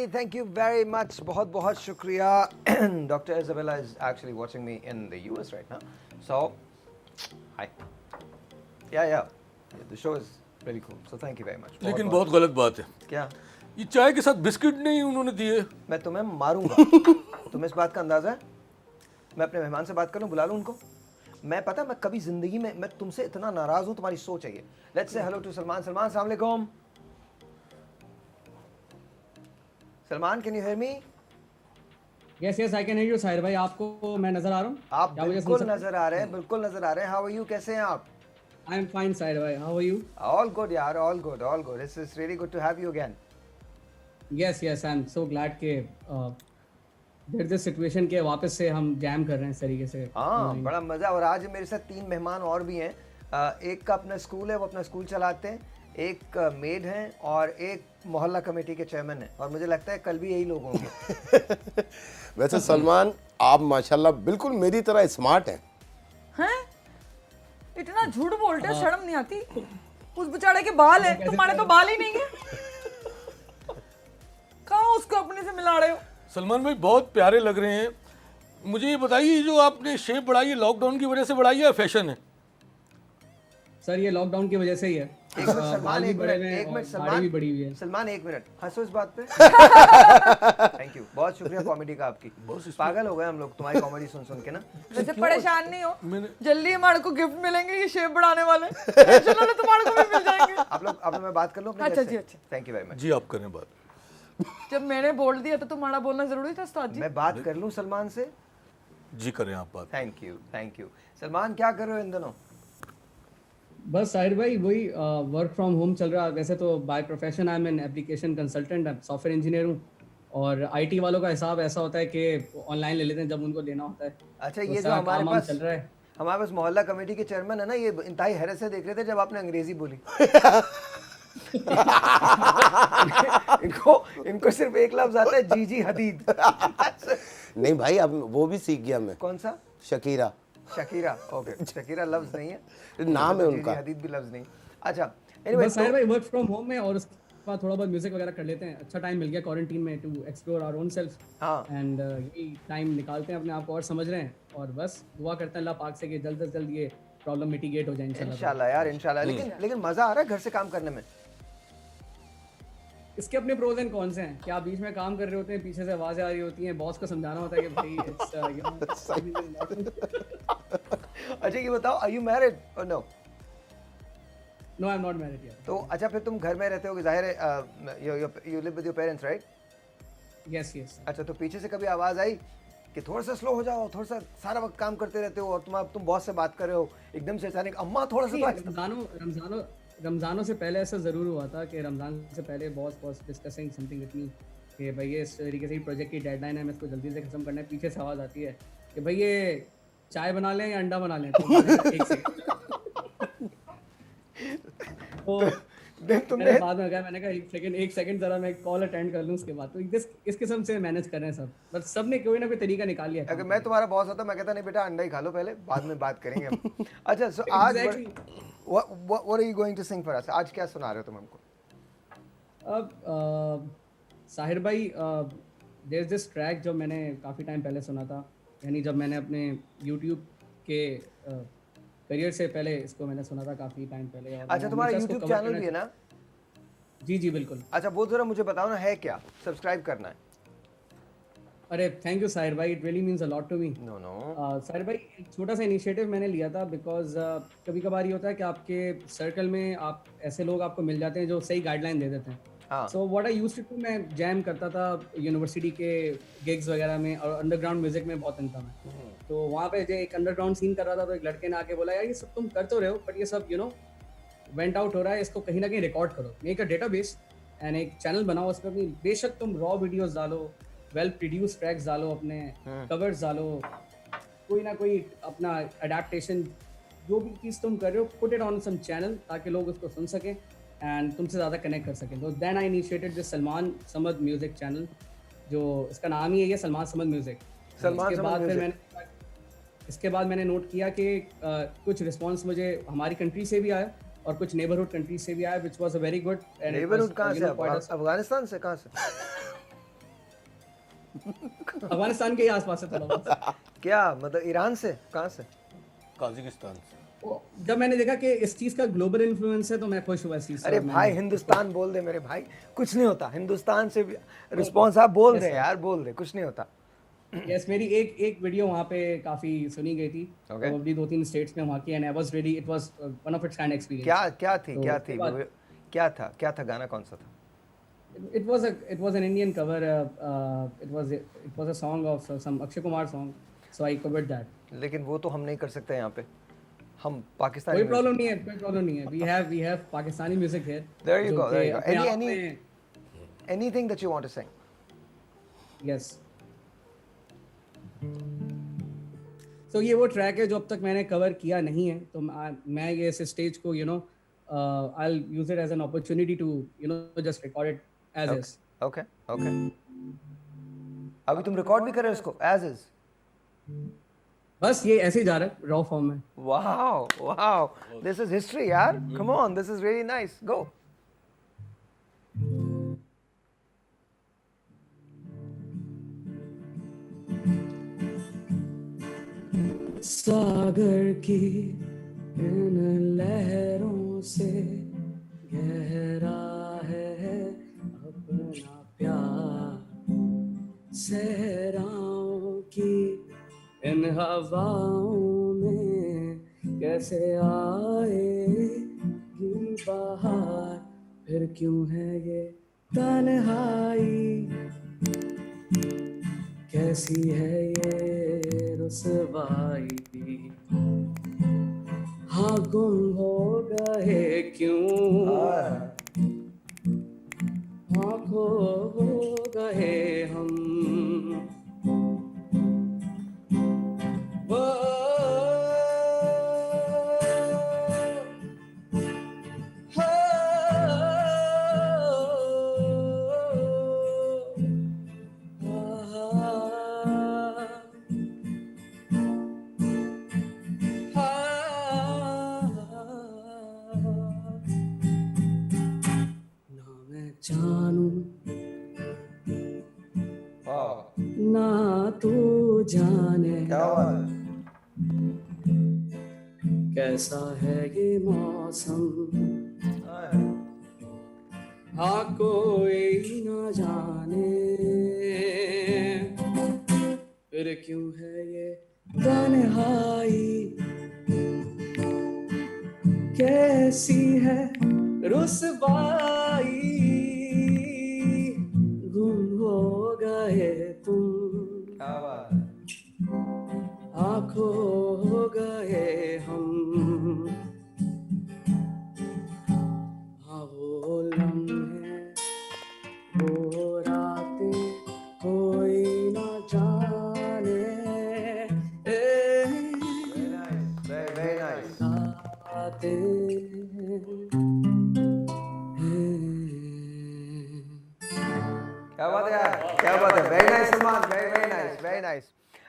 Thank you very much. बहुत बहुत शुक्रिया. Dr. Isabella is actually watching me in the US right now. So, hi. Yeah. The show is really cool. So thank you very much. लेकिन बहुत गलत बात है. क्या? ये चाय के साथ बिस्किट नहीं उन्होंने दिए. मैं तुम्हें मारूंगा. तुम्हें इस बात का अंदाजा है? मैं अपने मेहमान से बात कर लूं, बुला लूं उनको. मैं पता मैं कभी जिंदगी में मैं तुमसे इतना नाराज हूं, तुम्हारी सोच है ये. Let's say hello to Salman. Salman, अस्सलाम वालेकुम. Salman, can you hear me? Yes, I can hear you, Sahir भाई. आपको मैं नजर आ रहा हूँ? आप बिल्कुल नजर आ रहे हैं, बिल्कुल नजर आ रहे हैं. How are you? कैसे हैं आप? I am fine, साहिर भाई. How are you? All good यार, all good. It's really good to have you again. Yes, I'm so glad कि there's this situation के वापस से हम जैम कर रहे हैं इस तरीके से. हाँ, बड़ा मजा. और आज मेरे साथ 3 मेहमान और भी हैं. एक का अपना स्कूल है, वो अपना स्कूल चलाते हैं. एक मेड हैं और एक मोहल्ला कमेटी के चेयरमैन हैं. और मुझे लगता है कल भी यही लोग होंगे. वैसे सलमान, आप माशाल्लाह बिल्कुल मेरी तरह स्मार्ट हैं. हैं? इतना झूठ बोलते हो, शर्म नहीं आती? उस बेचारे के बाल हैं, तुम्हारे तो बाल ही नहीं है. कहाँ उसको अपने से मिला रहे हो? सलमान भाई बहुत प्यारे लग रहे हैं. मुझे ये बताइए, जो आपने शेप बढ़ाई है लॉकडाउन की वजह से बढ़ाई है या फैशन है? सर ये लॉकडाउन की वजह से ही है. एक मिनट सलमान, एक मिनट दाढ़ी भी बढ़ी हुई है. सलमान, एक मिनट हंसो इस बात पे. थैंक यू, बहुत शुक्रिया कॉमेडी का आपकी. पागल हो गए हम लोग तुम्हारी कॉमेडी सुन के ना. वैसे परेशान नहीं हो, जल्दी हमारे को गिफ्ट मिलेंगे ये शेप बढ़ाने वाले. टेंशन लो, तुम्हारे को भी मिल जाएंगे. आप लोग मैं बात कर लूं अपने. अच्छा जी, अच्छा. Thank you very much. जी आप करें बात. जब मैंने बोल दिया तो तुम्हारा बोलना जरूरी था उस्ताद जी. मैं बात कर लूं सलमान से? जी करें आप बात. Thank you. सलमान, क्या कर रहे हो इन दिनों? बस साहिर भाई वही वर्क फ्रॉम होम चल रहा है. वैसे तो by profession I am an application consultant, software engineer हूँ. और आईटी वालों का हिसाब ऐसा होता है कि ऑनलाइन ले लेते हैं जब उनको लेना होता है. अच्छा, तो ये जो हमारे पास चल रहा है, हमारे पास मोहल्ला कमेटी के चेयरमैन है ना, ये इंतहाई हैरत से देख रहे थे जब आपने अंग्रेजी बोली. इनको सिर्फ एक लफ्ज आता है, जीजी हदीद. नहीं भाई, अब वो भी सीख गया मैं. कौन सा? शकीरा. ओके. शकीरा लफ्ज नहीं है, नाम है जीजी उनका. हदीद भी लफ्ज नहीं. अच्छा, एनीवे, बस साहिर भाई वर्क फ्रॉम होम में और उसके बाद थोड़ा बहुत म्यूजिक वगैरह कर लेते हैं. अच्छा टाइम मिल गया क्वारंटीन में to explore our own self. हाँ. एंड यही टाइम निकालते हैं अपने आप को और समझ रहे हैं. और बस दुआ करते हैं अल्लाह पाक से कि जल्द से जल्द ये प्रॉब्लम मिटिगेट हो जाए इंशाल्लाह यार, इंशाल्लाह. लेकिन मजा आ रहा है घर से काम करने में. इसके अपने प्रोज एंड कॉन्स हैं कि आप बीच में काम कर रहे होते हैं, पीछे से आवाजें आ रही होती हैं, बॉस को समझाना होता है कि भाई अच्छा, ये बताओ, आर यू मैरिड और no? No, I am not married yet. तो अच्छा, फिर तुम घर में रहते हो, जाहिर है. You live with your parents, right? Yes. अच्छा, तो पीछे से कभी आवाज आई कि थोड़ा सा स्लो हो जाओ, थोड़ा सा सारा वक्त काम करते रहते हो और तुम बॉस से बात कर रहे हो, एकदम से अचानक अम्मा थोड़ा सा. रमजानों से पहले ऐसा ज़रूर हुआ था कि रमज़ान से पहले boss discussing something with me कि भाई ये इस तरीके से प्रोजेक्ट की डेडलाइन है, मैं इसको जल्दी से खत्म करना है. पीछे से आवाज़ आती है कि भाई ये चाय बना लें या अंडा बना लें. तो एक सेकंड तो मैंने बाद में कहा, मैंने कहा एक सेकंड ज़रा मैं कॉल अटेंड कर लूँ उसके बाद. तो इस किस्म से मैनेज कर रहे हैं सब. बट सब ने कोई ना कोई तरीका निकाल लिया. अगर मैं तुम्हारा बॉस होता, मैं कहता नहीं बेटा, अंडा ही खा लो पहले, बाद में बात करेंगे हम. अच्छा, सो आज what are you going to sing for us? आज क्या सुना रहे हो तुम हमको? अब साहिर भाई there's this track जो मैंने काफ़ी टाइम पहले सुना था, यानी जब मैंने अपने YouTube के करियर से पहले इसको मैंने सुना था काफ़ी टाइम पहले. अच्छा, तुम्हारा YouTube चैनल भी है ना? जी बिल्कुल. अच्छा, वो जरा मुझे बताओ ना, है क्या? सब्सक्राइब करना है. अरे थैंक यू साहिर भाई, it really means a lot to me. No Sahir भाई, एक छोटा सा इनिशिएटिव मैंने लिया था बिकॉज कभी कभार ये होता है कि आपके सर्कल में आप ऐसे लोग आपको मिल जाते हैं जो सही गाइडलाइन दे देते हैं. So what I used to, मैं जैम करता था यूनिवर्सिटी के गिग्स वगैरह में और अंडरग्राउंड म्यूजिक में बहुत इनकम है. तो वहाँ पे जो एक अंडरग्राउंड सीन कर रहा था, तो एक लड़के ने आके बोला, यार ये सब तुम कर तो रहे हो बट ये सब वेंट आउट हो रहा है, इसको कहीं ना कहीं रिकॉर्ड करो, मेक अ डेटाबेस एंड एक चैनल बनाओ. उस पर अपनी बेशक तुम रॉ वीडियोस डालो, वेल प्रोड्यूस ट्रैक्स डालो, अपने कवर्स डालो, कोई ना कोई अपना अडेप्टेशन, जो भी चीज़ तुम कर रहे हो, put it on some channel ताकि लोग उसको सुन सकें एंड तुमसे ज़्यादा कनेक्ट कर सकें. तो then I initiated this Salman Samad music channel, जो इसका नाम ही है सलमान समद म्यूज़िक. इसके बाद मैंने नोट किया कि कुछ रिस्पॉन्स मुझे हमारी कंट्री से भी आया और कुछ नेबरहुड कंट्रीज से भी आया, which was a very good. Neighbourhood कहाँ से? अफगानिस्तान से? कहाँ से? अफगानिस्तान के ही आसपास से थोड़ा बहुत। क्या मतलब ईरान से? कहाँ से? काजिकिस्तान से। जब मैंने देखा कि इस चीज का ग्लोबल इन्फ्लुएंस है तो मैं खुश हुआ इस चीज से। अरे और भाई मैंने- हिंदुस्तान बोल दे मेरे भाई, कुछ नहीं होता। हिंदुस्तान से भी रिस्पॉन्स आप बोल दे यार, बोल दे, कुछ नहीं होता। यस, मेरी एक वीडियो वहाँ पे काफी सुनी गई थी, Okay. probably 2-3 स्टेट्स में वहाँ की, and I was really, it was one of its kind experience. क्या थी तो क्या उसके थी बाद- वो- क्या था गाना कौन सा था? It was an Indian cover. It was a song of some Akshay Kumar song. So I covered that. लेकिन वो तो हम नहीं कर सकते यहाँ पे, हम पाकिस्तानी कोई प्रॉब्लम नहीं है, कोई प्रॉब्लम नहीं है। We have Pakistani music here. There you जो go, there कि you go. अपने आप Any में- anything that you want to sing? Yes. So ये वो ट्रैक है जो अब तक मैंने कवर किया नहीं है, तो मैं ये इस स्टेज को I'll use it as an opportunity to just record it as is. Okay, okay. अभी तुम रिकॉर्ड भी कर रहे हो इसको as is? बस ये ऐसे ही जा रहा है रॉ फॉर्म में। Wow, wow. This is history यार. Come on, this is really nice. Go. सागर की इन लहरों से गहरा है अपना प्यार, सहराओं की इन हवाओं में कैसे आएगी बहार, फिर क्यों है ये तन्हाई, कैसी है ये रुसवाई, हाँ गुम हो गए क्यों, हाँ खो गए हम, वो ना तू जाने क्या बात कैसा है ये मौसम, हाँ कोई ना जाने फिर क्यों है ये तन्हाई, कैसी है रुसवाई, गुम हो गए तुम, क्या बात आँखों हो गए हम, हाँ वो लम्हे वो रातें कोई ना जाने, very nice. क्या बात है यार, क्या बात है, very nice Salman, very nice, very nice.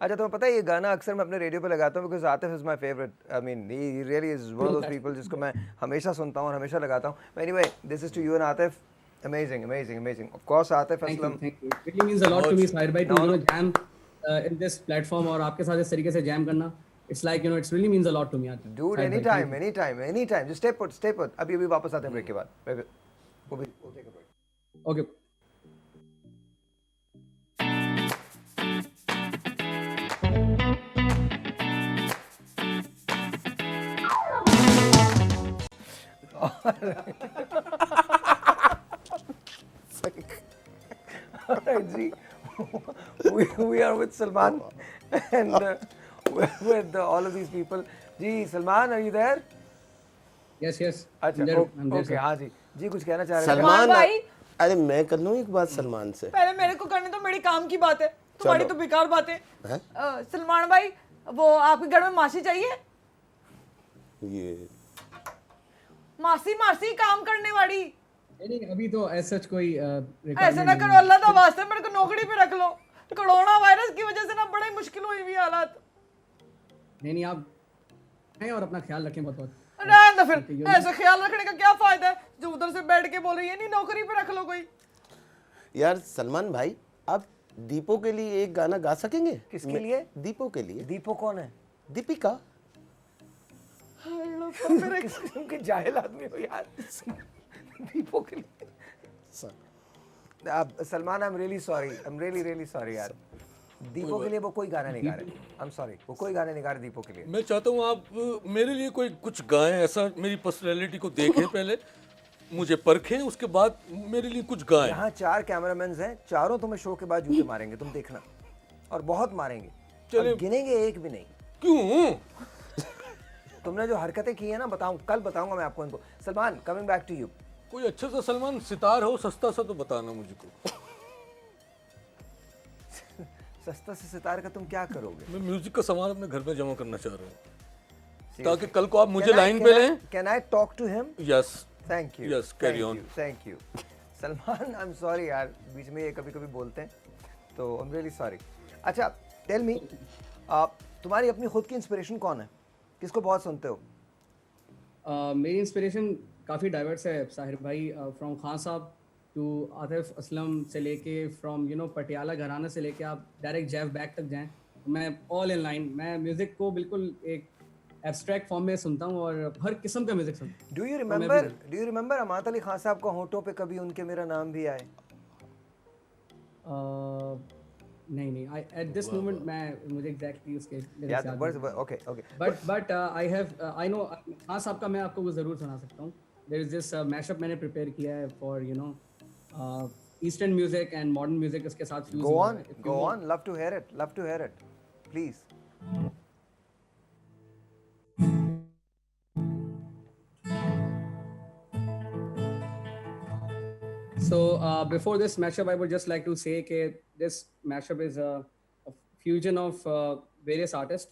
अच्छा तुम्हें पता है ये गाना अक्सर मैं अपने रेडियो पे लगाता हूँ because Atif is my favourite, I mean he really is one of those people जिसको मैं हमेशा सुनता हूँ और हमेशा लगाता हूँ। Anyway this is to you and Atif, amazing, amazing, amazing. Of course Atif Aslam, Thank you. It really means a lot to me, Sahir bhai, to jam in this platform और आपके साथ इस तरीके से jam करना. It's like it's really means a lot to me. dude, anytime, anytime, anytime. Just stay put. अभी वापस आते हैं ब्रेक के बाद. We'll take a break. Okay. All right, Ji. We are with Salman and with all of these people. Ji, Salman, are you there? Yes, yes. अच्छा, I'm there, okay, sir. हाँ जी, जी कुछ कहना चाह रहे थे? सलमान भाई। अरे मैं कर लूँ एक बात सलमान से। पहले मेरे को करने तो मेरी काम की बात है, तुम्हारी तो बेकार बात है। सलमान भाई, वो आपके घर में मासी चाहिए? ये मासी मासी काम करने वाली। नहीं अभी तो ऐसा कोई ऐसे ना करो, अल्लाह का वास्ते मेरे को नौकरी पे रख लो। कोरोना वायरस की वजह से ना बड़ी मुश्किल हुई हुई हालात। नहीं आप हैं और अपना ख्याल रखें बहुत। रहने दो फिर, ऐसे ख्याल रखने का क्या फायदा है जो उधर से बैठ के बोल रही है नहीं नौकरी पे रख लो कोई। यार सलमान भाई आप दीपो के लिए एक गाना गा सकेंगे? किसके लिए? दीपो के लिए। दीपो कौन है? दीपिका। मेरा किस किस्म के जाहिल आदमी हो यार। दीपो के लिए। Salman, I am really sorry, I am really sorry यार। दीपो के लिए वो कोई गाना नहीं गा रहे। आई एम सॉरी, वो कोई गाना नहीं गा रहे दीपो के लिए। मैं चाहता हूँ आप मेरे लिए कोई कुछ गाएं, ऐसा मेरी पर्सनैलिटी को देखें पहले, मुझे परखें, उसके बाद मेरे लिए कुछ गाएं। यहाँ 4 कैमरामैन हैं, चारों तुम्हें शो के बाद जूते मारेंगे, तुम देखना, और बहुत मारेंगे। चलिए। और गिनेंगे एक भी नहीं। क्यों? तुमने जो हरकतें की है ना, कल बताऊंगा मैं आपको इनको। Salman, coming back to you. कोई अच्छा सा सलमान सितार हो, सस्ता सा, तो बताना मुझको। सस्ता से सितार का तुम क्या करोगे? मैं म्यूजिक का सामान अपने घर में जमा करना चाह रहा हूँ, ताकि कल को आप मुझे लाइन पे लें। Can I talk to him? Yes, thank you. Yes, carry on. Thank you Salman, I am sorry यार, बीच में ये कभी कभी बोलते हैं, तो आई एम रियली सॉरी। अच्छा, टेल मी, तुम्हारी अपनी खुद की इंस्पिरेशन कौन है? किसको बहुत सुनते हो? मेरी इंस्पिरेशन काफ़ी डाइवर्स है साहिर भाई, फ्रॉम खान साहब टू आतिफ असलम से लेके, फ्रॉम पटियाला घराना से लेके आप डायरेक्ट जैव बैक तक जाएं, मैं ऑल इन लाइन। मैं म्यूज़िक को बिल्कुल एक एब्स्ट्रैक्ट फॉर्म में सुनता हूँ और हर किस्म का म्यूज़िक सुनता हूँ। Do you remember Amanat Ali Khan sahab को होठों पे कभी उनके मेरा नाम भी आए? नहीं, एट दिस मोमेंट मुझे एग्जैक्टली उसके याद okay but I know Khan साहब का मैं आपको वो ज़रूर सुना सकता हूँ। देयर इज दिस मैशअप मैंने प्रिपेयर किया है for eastern music and modern music इसके साथ fuse. Go on, love to hear it please. So before this mashup, I would just like to say that this mashup is a fusion of various artists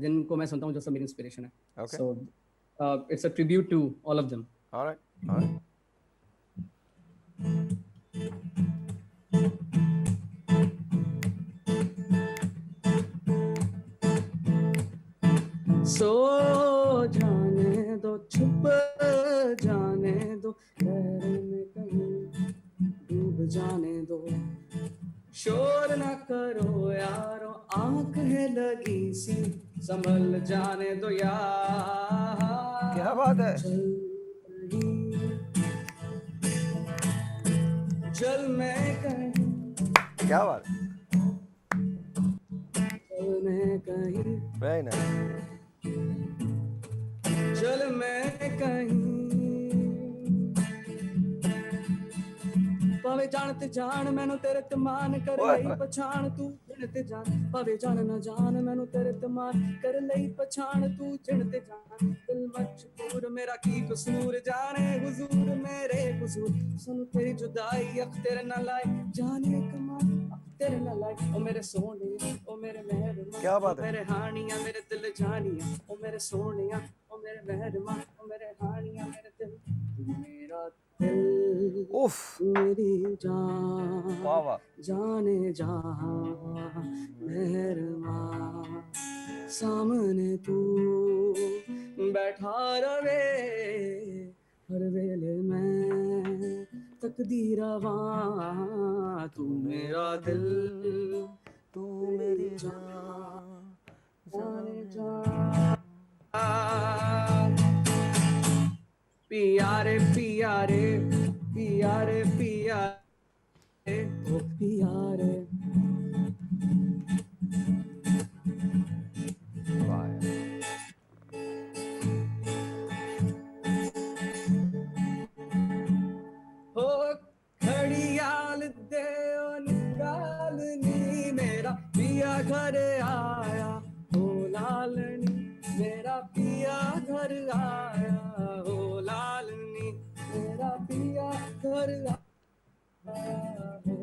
जिनको मैं सुनता हूँ, जो सब मेरी inspiration है। Okay. So it's a tribute to all of them. All right. सो जाने दो, छुप जाने दो, लहरों में कहीं डूब जाने दो, शोर न करो यारो, आंख है लगी सी, संभल जाने दो यार। क्या बात है? चल मैं कहीं, क्या बात? चल मैं कहीं, वेरी नाइस। चल मैं कहीं, पावे जान ते जान मैनू तेरे ते मान, कर लई पछाण तू जिण ते जान, पावे जान न जान मैनू तेरे ते मान, कर लई पछाण तू जिण ते जान, दिल मजबूर मेरा की कसूर, जाने हुजूर मेरे कसूर, सुन तेरी जुदाई अख तेरे न लाई, जाने कमाल अख तेरे न लाई, ओ मेरे सोने ओ मेरे मेहरबान, क्या बात है? मेरे हानिया मेरे दिल जानिया, ओ मेरे सोनिया ओ मेरे मेहरबान, ओ मेरे हानिया मेरे दिल, मेरा दिल उफ, मेरी जान, वाह वाह। जाने जहां मेहरबान, सामने तू बैठा रवे, हर वेले मैं तकदीरवां, तू मेरा दिल, तू मेरी जान, जाने जा पियारे पियारे पियारे पियारे ओ पियारे। हो घड़ियाल दे निकालनी, मेरा पिया घर आया, हो लालनी मेरा पिया घर आया, हो लालनी मेरा पिया घर आया, हो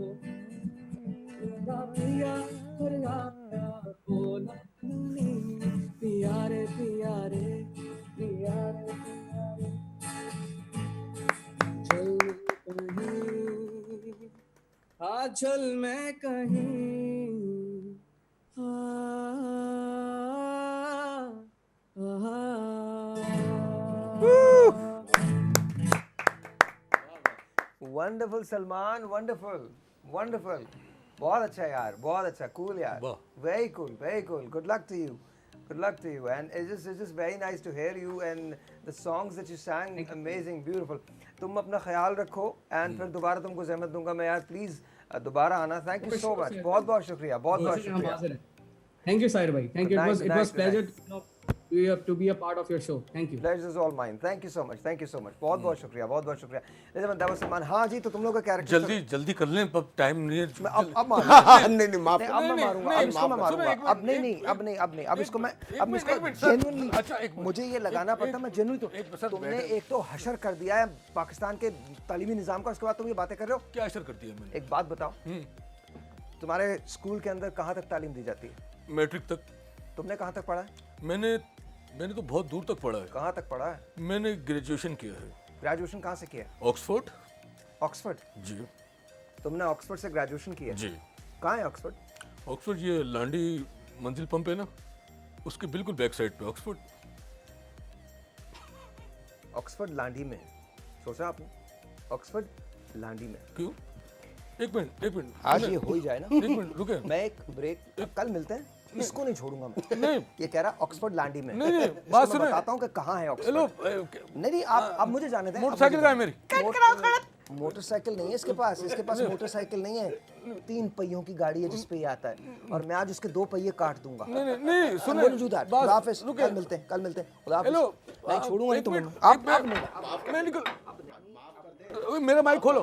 मेरा पिया घर आया, हो लालनी, पियारे पियारे पियारे पियारे। चल कहीं, हाँ चल मैं कहीं, Wonderful, Salman, wonderful. बहुत अच्छा यार, बहुत अच्छा, cool यार, वाह। very cool, very cool. Good luck to you, good luck to you, and it's just very nice to hear you and the songs that you sang, amazing, beautiful. तुम अपना ख्याल रखो and फिर दोबारा तुमको ज़हमत दूंगा मैं यार, please दोबारा आना. Thank you so much, बहुत बहुत शुक्रिया, बहुत बहुत शुक्रिया. थैंक यू साहिर भाई, thank you. Thank it you, was thank you, pleasure to be a part of your show. Thank you. Pleasure is all mine. Thank you so much. Thank you so much. बहुत बहुत शुक्रिया. बहुत बहुत शुक्रिया. That was Salman. हाँ जी, तो तुम लोग का कैरेक्टर जल्दी कर लें, अब टाइम नहीं है. मैं अब मारूंगा. नहीं माफ नहीं, अब मैं मारूंगा. अब इसको मैं मारूंगा. अब नहीं. अब इसको मैं genuinely. अच्छा, एक मिनट. मुझे ये लगाना पड़ता, मैं genuinely तो तुमने एक तो हशर कर दिया है पाकिस्तान के तालीमी निज़ाम का, उसके बाद तुम ये बातें कर रहे हो. क्या असर करती है मैंने? एक बात बताओ, तुम्हारे स्कूल के अंदर कहाँ तक तालीम दी जाती है? मैट्रिक तक. तुमने कहाँ तक पढ़ा है? मैंने तो बहुत दूर तक पढ़ा है. कहाँ तक पढ़ा है? मैंने ग्रेजुएशन किया है. ग्रेजुएशन कहाँ से किया है? ऑक्सफोर्ड. ऑक्सफोर्ड. जी तुमने ऑक्सफोर्ड से ग्रेजुएशन किया है? जी. कहाँ है ऑक्सफोर्ड? ऑक्सफोर्ड ये लांडी मंजिल पंप है ना, उसके बिल्कुल बैक साइड पे ऑक्सफोर्ड. ऑक्सफोर्ड लांडी में. सोचा आपने? ऑक्सफोर्ड लांडी में. क्यों? एक मिनट. आज ये हो ही जाए ना. एक मिनट रुके. मैं एक ब्रेक, कल मिलते हैं. इसको नहीं छोड़ूंगा मैं. नहीं. ये कह रहा ऑक्सफोर्ड लांडी में. नहीं, इसको बात मैं सुनो. बताता हूँ कि कहाँ है हेलो. ऑक्सफोर्ड. नहीं आप मुझे जाने दें. मोटरसाइकिल कहाँ है मेरी? मोटरसाइकिल नहीं है इसके पास. इसके पास मोटरसाइकिल नहीं है. 3 पहियों की गाड़ी है जिस पे ये आता है, और मैं आज उसके 2 पहिए काट दूंगा. नहीं I'm going to do that. खुदा हाफिज़. कल मिलते हैं. खुदा हाफिज़. हेलो. नहीं छोड़ूंगा नहीं एक तुम्हें. मिनट, आप मैं निकल. मेरा माइक खोलो.